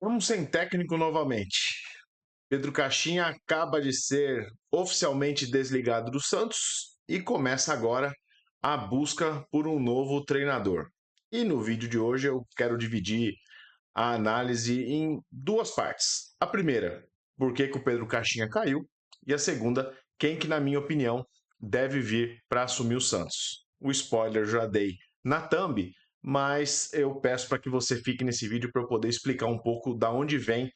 Vamos sem técnico novamente. Pedro Caixinha acaba de ser oficialmente desligado do Santos e começa agora a busca por um novo treinador. E no vídeo de hoje eu quero dividir a análise em duas partes. A primeira, por que o Pedro Caixinha caiu, e a segunda, quem que, na minha opinião, deve vir para assumir o Santos. O spoiler já dei na thumb, mas eu peço para que você fique nesse vídeo para eu poder explicar um pouco da onde vem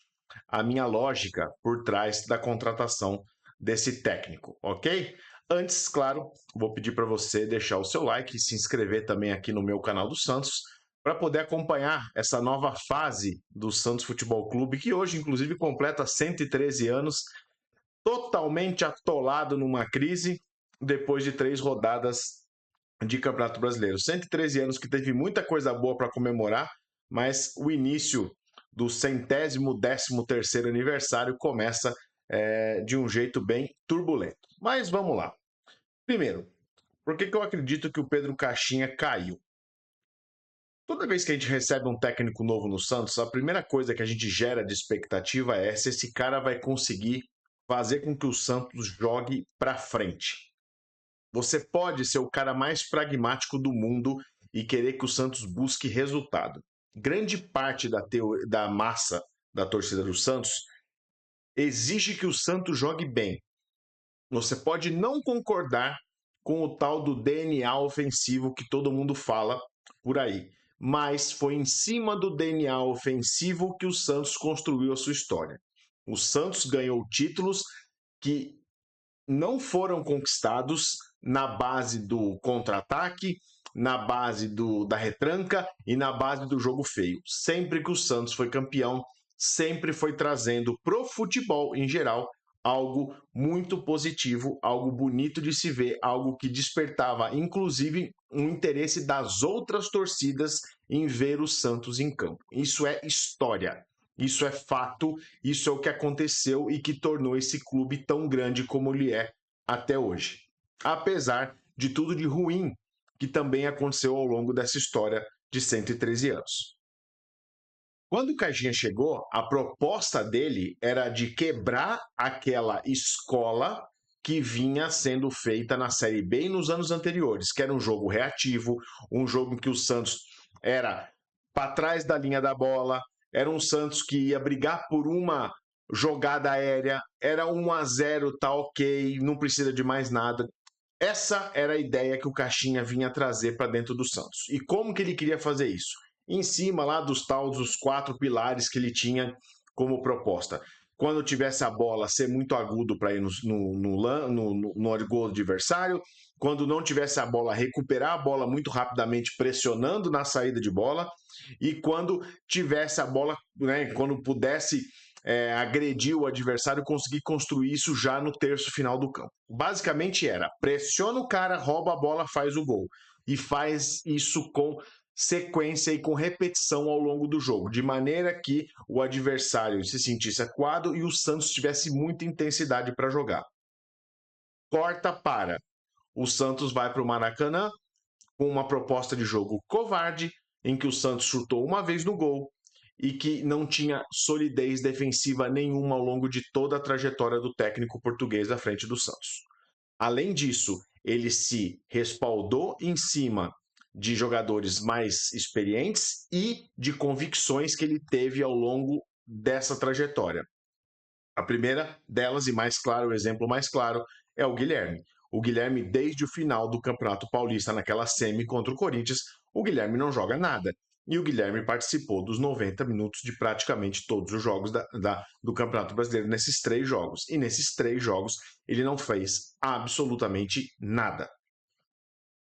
a minha lógica por trás da contratação desse técnico, ok? Antes, claro, vou pedir para você deixar o seu like e se inscrever também aqui no meu canal do Santos para poder acompanhar essa nova fase do Santos Futebol Clube, que hoje, inclusive, completa 113 anos, totalmente atolado numa crise depois de 3 rodadas de Campeonato Brasileiro. 113 anos que teve muita coisa boa para comemorar, mas o início do 113º aniversário começa de um jeito bem turbulento. Mas vamos lá. Primeiro, por que eu acredito que o Pedro Caixinha caiu? Toda vez que a gente recebe um técnico novo no Santos, a primeira coisa que a gente gera de expectativa é se esse cara vai conseguir fazer com que o Santos jogue para frente. Você pode ser o cara mais pragmático do mundo e querer que o Santos busque resultado. Grande parte da massa da torcida do Santos exige que o Santos jogue bem. Você pode não concordar com o tal do DNA ofensivo que todo mundo fala por aí, mas foi em cima do DNA ofensivo que o Santos construiu a sua história. O Santos ganhou títulos que não foram conquistados na base do contra-ataque, na base da retranca e na base do jogo feio. Sempre que o Santos foi campeão, sempre foi trazendo pro futebol em geral algo muito positivo, algo bonito de se ver, algo que despertava inclusive um interesse das outras torcidas em ver o Santos em campo. Isso é história. Isso é fato, isso é o que aconteceu e que tornou esse clube tão grande como ele é até hoje. Apesar de tudo de ruim que também aconteceu ao longo dessa história de 113 anos. Quando o Caixinha chegou, a proposta dele era de quebrar aquela escola que vinha sendo feita na Série B e nos anos anteriores, que era um jogo reativo, um jogo em que o Santos era para trás da linha da bola, era um Santos que ia brigar por uma jogada aérea, era 1-0, tá ok, não precisa de mais nada. Essa era a ideia que o Caixinha vinha trazer para dentro do Santos. E como que ele queria fazer isso? Em cima lá dos 4 pilares que ele tinha como proposta. Quando tivesse a bola, ser muito agudo para ir no gol adversário. Quando não tivesse a bola, recuperar a bola muito rapidamente, pressionando na saída de bola. E quando tivesse a bola, né, quando pudesse agredir o adversário, conseguir construir isso já no terço final do campo. Basicamente era, pressiona o cara, rouba a bola, faz o gol. E faz isso com sequência e com repetição ao longo do jogo, de maneira que o adversário se sentisse acuado e o Santos tivesse muita intensidade para jogar. Corta para. O Santos vai para o Maracanã com uma proposta de jogo covarde, em que o Santos chutou uma vez no gol e que não tinha solidez defensiva nenhuma ao longo de toda a trajetória do técnico português à frente do Santos. Além disso, ele se respaldou em cima de jogadores mais experientes e de convicções que ele teve ao longo dessa trajetória. A primeira delas, e mais claro, o exemplo mais claro, é o Guilherme. O Guilherme, desde o final do Campeonato Paulista, naquela semi contra o Corinthians, o Guilherme não joga nada. E o Guilherme participou dos 90 minutos de praticamente todos os jogos do Campeonato Brasileiro, nesses 3 jogos. E nesses 3 jogos, ele não fez absolutamente nada.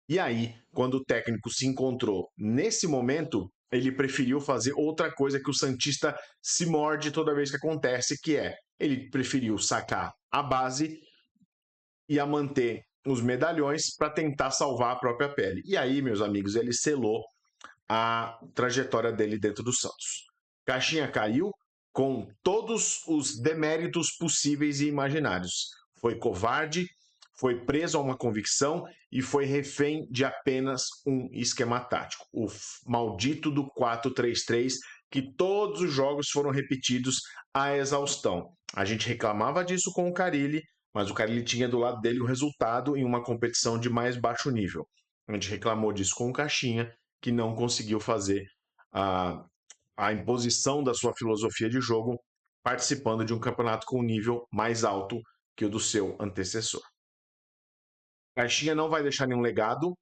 E aí, quando o técnico se encontrou nesse momento, ele preferiu fazer outra coisa que o Santista se morde toda vez que acontece, que é, ele preferiu sacar a base e a manter os medalhões para tentar salvar a própria pele. E aí, meus amigos, ele selou a trajetória dele dentro do Santos. Caixinha caiu com todos os deméritos possíveis e imaginários. Foi covarde, foi preso a uma convicção e foi refém de apenas um esquema tático, o maldito do 4-3-3, que todos os jogos foram repetidos à exaustão. A gente reclamava disso com o Carille, mas o Carille tinha do lado dele o resultado em uma competição de mais baixo nível. A gente reclamou disso com o Caixinha, que não conseguiu fazer a imposição da sua filosofia de jogo participando de um campeonato com um nível mais alto que o do seu antecessor. Caixinha não vai deixar nenhum legado.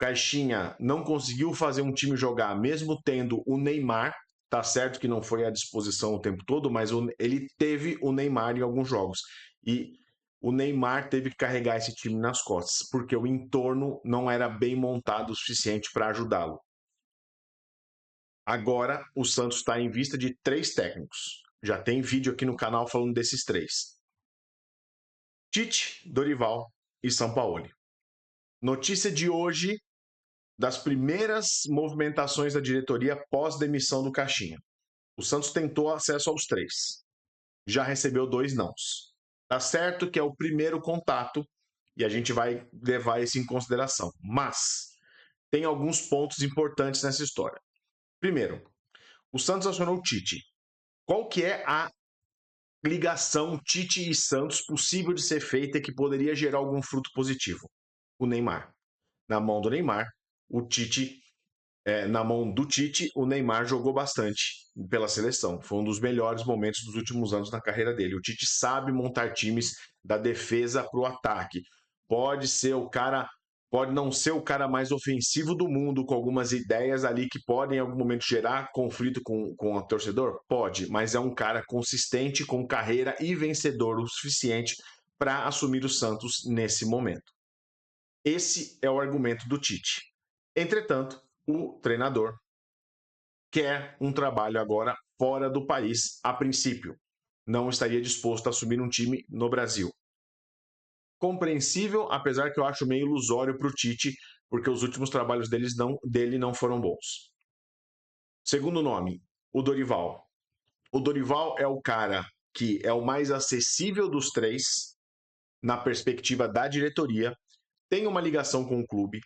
Caixinha não conseguiu fazer um time jogar, mesmo tendo o Neymar. Tá certo que não foi à disposição o tempo todo, mas ele teve o Neymar em alguns jogos. E o Neymar teve que carregar esse time nas costas, porque o entorno não era bem montado o suficiente para ajudá-lo. Agora, o Santos está em vista de 3 técnicos. Já tem vídeo aqui no canal falando desses 3. Tite, Dorival e Sampaoli. Notícia de hoje, das primeiras movimentações da diretoria pós-demissão do Caixinha. O Santos tentou acesso aos 3. Já recebeu 2 nãos. Tá certo que é o primeiro contato e a gente vai levar isso em consideração. Mas tem alguns pontos importantes nessa história. Primeiro, o Santos acionou o Tite. Qual que é a ligação Tite e Santos possível de ser feita que poderia gerar algum fruto positivo? O Neymar. Na mão do Neymar, o Tite, na mão do Tite, o Neymar jogou bastante pela seleção. Foi um dos melhores momentos dos últimos anos na carreira dele. O Tite sabe montar times da defesa para o ataque. Pode ser o cara, pode não ser o cara mais ofensivo do mundo, com algumas ideias ali que podem em algum momento gerar conflito com o torcedor? Pode, mas é um cara consistente, com carreira e vencedor o suficiente para assumir o Santos nesse momento. Esse é o argumento do Tite. Entretanto, o treinador quer um trabalho agora fora do país, a princípio. Não estaria disposto a assumir um time no Brasil. Compreensível, apesar que eu acho meio ilusório para o Tite, porque os últimos trabalhos dele não foram bons. Segundo nome, o Dorival. O Dorival é o cara que é o mais acessível dos 3, na perspectiva da diretoria, tem uma ligação com o clube,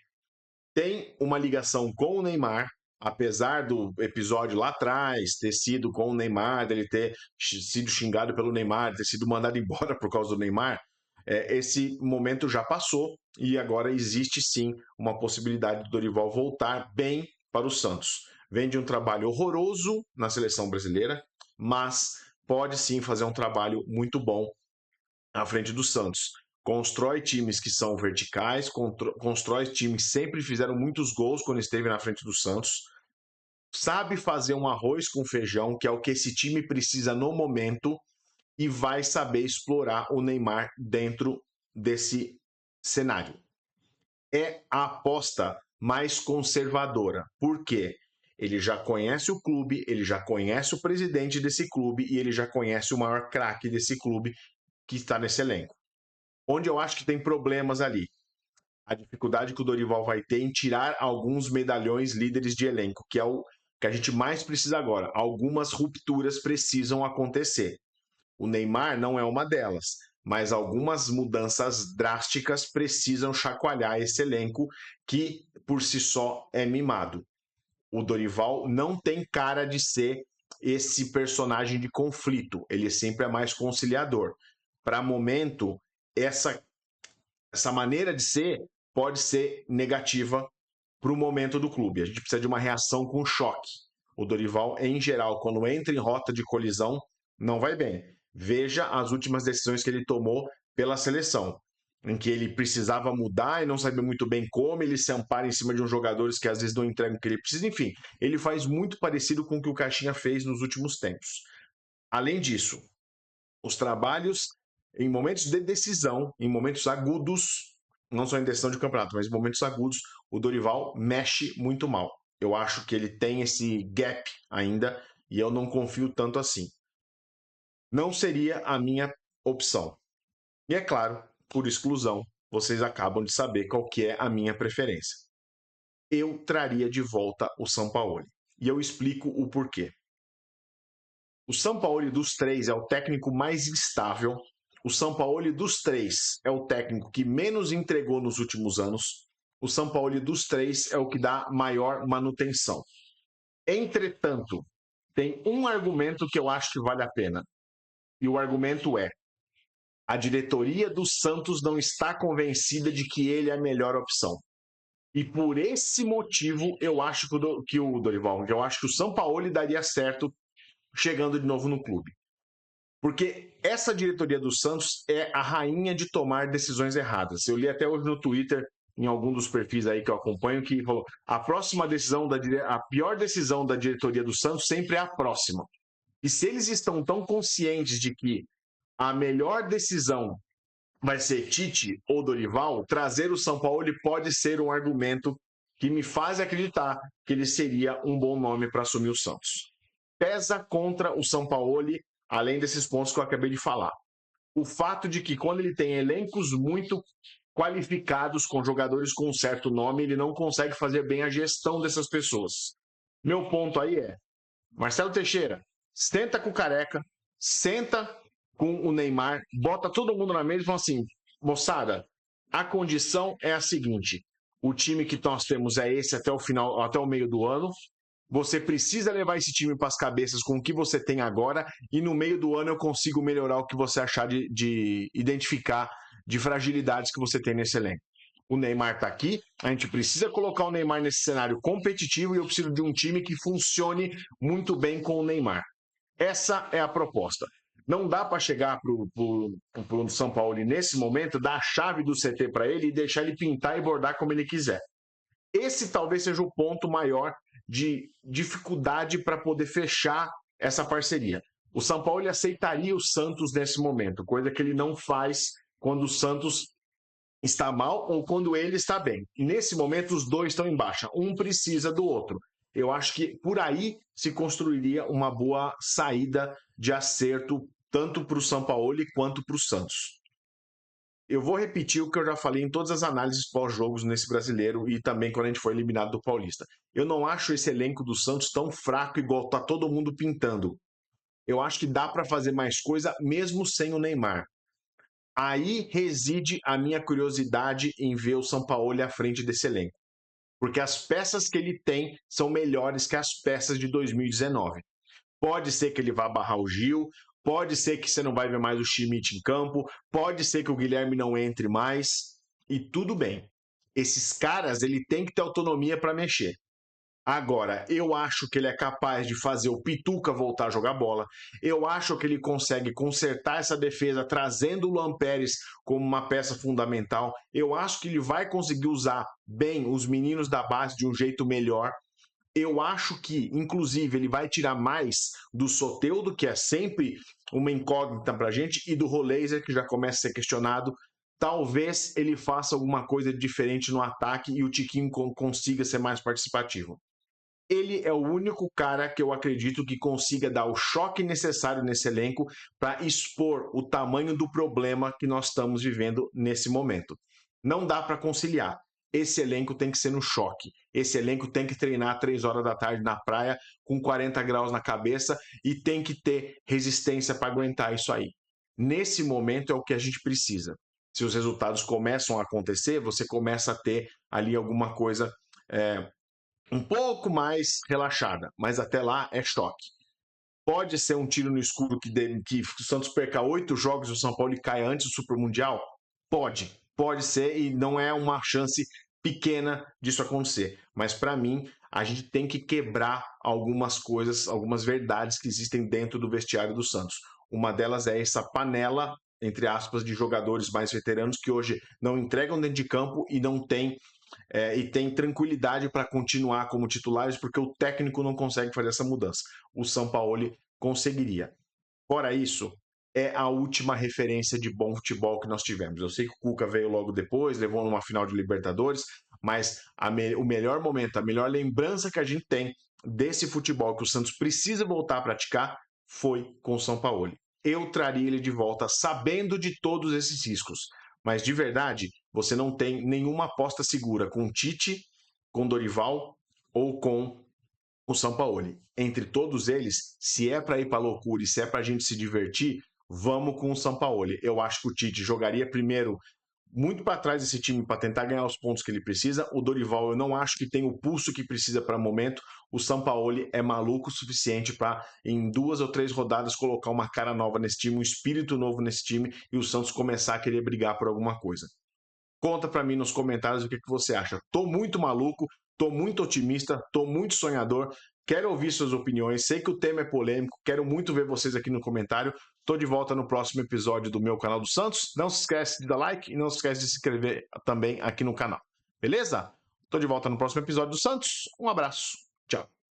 tem uma ligação com o Neymar, apesar do episódio lá atrás ter sido com o Neymar, dele ter sido xingado pelo Neymar, ter sido mandado embora por causa do Neymar, esse momento já passou e agora existe sim uma possibilidade do Dorival voltar bem para o Santos. Vem de um trabalho horroroso na seleção brasileira, mas pode sim fazer um trabalho muito bom à frente do Santos. Constrói times que são verticais, constrói times que sempre fizeram muitos gols quando esteve na frente do Santos. Sabe fazer um arroz com feijão, que é o que esse time precisa no momento, e vai saber explorar o Neymar dentro desse cenário. É a aposta mais conservadora. Por quê? Ele já conhece o clube, ele já conhece o presidente desse clube e ele já conhece o maior craque desse clube que está nesse elenco. Onde eu acho que tem problemas ali? A dificuldade que o Dorival vai ter em tirar alguns medalhões líderes de elenco, que é o que a gente mais precisa agora. Algumas rupturas precisam acontecer. O Neymar não é uma delas, mas algumas mudanças drásticas precisam chacoalhar esse elenco que, por si só, é mimado. O Dorival não tem cara de ser esse personagem de conflito, ele sempre é mais conciliador. Para momento, essa maneira de ser pode ser negativa para o momento do clube. A gente precisa de uma reação com choque. O Dorival, em geral, quando entra em rota de colisão, não vai bem. Veja as últimas decisões que ele tomou pela seleção, em que ele precisava mudar e não sabia muito bem como, ele se ampara em cima de uns jogadores que às vezes não entregam o que ele precisa. Enfim, ele faz muito parecido com o que o Caixinha fez nos últimos tempos. Além disso, os trabalhos em momentos de decisão, em momentos agudos, não só em decisão de campeonato, mas em momentos agudos, o Dorival mexe muito mal. Eu acho que ele tem esse gap ainda e eu não confio tanto assim. Não seria a minha opção. E é claro, por exclusão, vocês acabam de saber qual que é a minha preferência. Eu traria de volta o Sampaoli. E eu explico o porquê. O Sampaoli dos 3 é o técnico mais instável. O Sampaoli dos 3 é o técnico que menos entregou nos últimos anos. O Sampaoli dos 3 é o que dá maior manutenção. Entretanto, Tem um argumento que eu acho que vale a pena. E o argumento é: a diretoria do Santos não está convencida de que ele é a melhor opção. E por esse motivo, eu acho que o Dorival, eu acho que o Sampaoli daria certo chegando de novo no clube. Porque essa diretoria do Santos é a rainha de tomar decisões erradas. Eu li até hoje no Twitter, em algum dos perfis aí que eu acompanho, que falou: a próxima decisão, a pior decisão da diretoria do Santos sempre é a próxima. E se eles estão tão conscientes de que a melhor decisão vai ser Tite ou Dorival, trazer o Sampaoli pode ser um argumento que me faz acreditar que ele seria um bom nome para assumir o Santos. Pesa contra o Sampaoli, além desses pontos que eu acabei de falar. O fato de que quando ele tem elencos muito qualificados, com jogadores com um certo nome, ele não consegue fazer bem a gestão dessas pessoas. Meu ponto aí é: Marcelo Teixeira, senta com o Careca, senta com o Neymar, bota todo mundo na mesa e fala assim: moçada, a condição é a seguinte: o time que nós temos é esse até o final, até o meio do ano. Você precisa levar esse time para as cabeças com o que você tem agora, e no meio do ano eu consigo melhorar o que você achar de identificar de fragilidades que você tem nesse elenco. O Neymar está aqui, a gente precisa colocar o Neymar nesse cenário competitivo e eu preciso de um time que funcione muito bem com o Neymar. Essa é a proposta. Não dá para chegar para o São Paulo nesse momento, dar a chave do CT para ele e deixar ele pintar e bordar como ele quiser. Esse talvez seja o ponto maior de dificuldade para poder fechar essa parceria. O São Paulo aceitaria o Santos nesse momento, coisa que ele não faz quando o Santos está mal ou quando ele está bem. E nesse momento os dois estão em baixa, um precisa do outro. Eu acho que por aí se construiria uma boa saída de acerto tanto para o Sampaoli quanto para o Santos. Eu vou repetir o que eu já falei em todas as análises pós-jogos nesse brasileiro e também quando a gente foi eliminado do Paulista. Eu não acho esse elenco do Santos tão fraco igual tá todo mundo pintando. Eu acho que dá para fazer mais coisa mesmo sem o Neymar. Aí reside a minha curiosidade em ver o Sampaoli à frente desse elenco. Porque as peças que ele tem são melhores que as peças de 2019. Pode ser que ele vá barrar o Gil, pode ser que você não vai ver mais o Schmidt em campo, pode ser que o Guilherme não entre mais, e tudo bem. Esses caras, ele tem que ter autonomia para mexer. Agora, eu acho que ele é capaz de fazer o Pituca voltar a jogar bola. Eu acho que ele consegue consertar essa defesa trazendo o Luan Pérez como uma peça fundamental. Eu acho que ele vai conseguir usar bem os meninos da base de um jeito melhor. Eu acho que, inclusive, ele vai tirar mais do Soteldo, que é sempre uma incógnita pra gente, e do Roleiser, que já começa a ser questionado. Talvez ele faça alguma coisa diferente no ataque e o Tiquinho consiga ser mais participativo. Ele é o único cara que eu acredito que consiga dar o choque necessário nesse elenco para expor o tamanho do problema que nós estamos vivendo nesse momento. Não dá para conciliar. Esse elenco tem que ser no choque. Esse elenco tem que treinar 3 horas da tarde na praia com 40 graus na cabeça e tem que ter resistência para aguentar isso aí. Nesse momento é o que a gente precisa. Se os resultados começam a acontecer, você começa a ter ali alguma coisa um pouco mais relaxada, mas até lá é choque. Pode ser um tiro no escuro que o Santos perca 8 jogos e o São Paulo caia antes do Super Mundial? Pode ser e não é uma chance pequena disso acontecer. Mas para mim, a gente tem que quebrar algumas coisas, algumas verdades que existem dentro do vestiário do Santos. Uma delas é essa panela, entre aspas, de jogadores mais veteranos que hoje não entregam dentro de campo e não tem e tem tranquilidade para continuar como titulares, porque o técnico não consegue fazer essa mudança. O Sampaoli conseguiria. Fora isso, é a última referência de bom futebol que nós tivemos. Eu sei que o Cuca veio logo depois, levou numa final de Libertadores, mas o melhor momento, a melhor lembrança que a gente tem desse futebol que o Santos precisa voltar a praticar foi com o Sampaoli. Eu traria ele de volta sabendo de todos esses riscos. Mas de verdade, você não tem nenhuma aposta segura com Tite, com Dorival ou com o Sampaoli. Entre todos eles, se é para ir para loucura e se é para a gente se divertir, vamos com o Sampaoli. Eu acho que o Tite jogaria primeiro muito para trás esse time para tentar ganhar os pontos que ele precisa. O Dorival eu não acho que tem o pulso que precisa para o momento. O Sampaoli é maluco o suficiente para, em 2 ou 3 rodadas, colocar uma cara nova nesse time, um espírito novo nesse time e o Santos começar a querer brigar por alguma coisa. Conta para mim nos comentários o que você acha. Tô muito maluco, tô muito otimista, tô muito sonhador. Quero ouvir suas opiniões. Sei que o tema é polêmico. Quero muito ver vocês aqui no comentário. Estou de volta no próximo episódio do meu canal do Santos. Não se esquece de dar like e não se esquece de se inscrever também aqui no canal. Beleza? Estou de volta no próximo episódio do Santos. Um abraço. Tchau.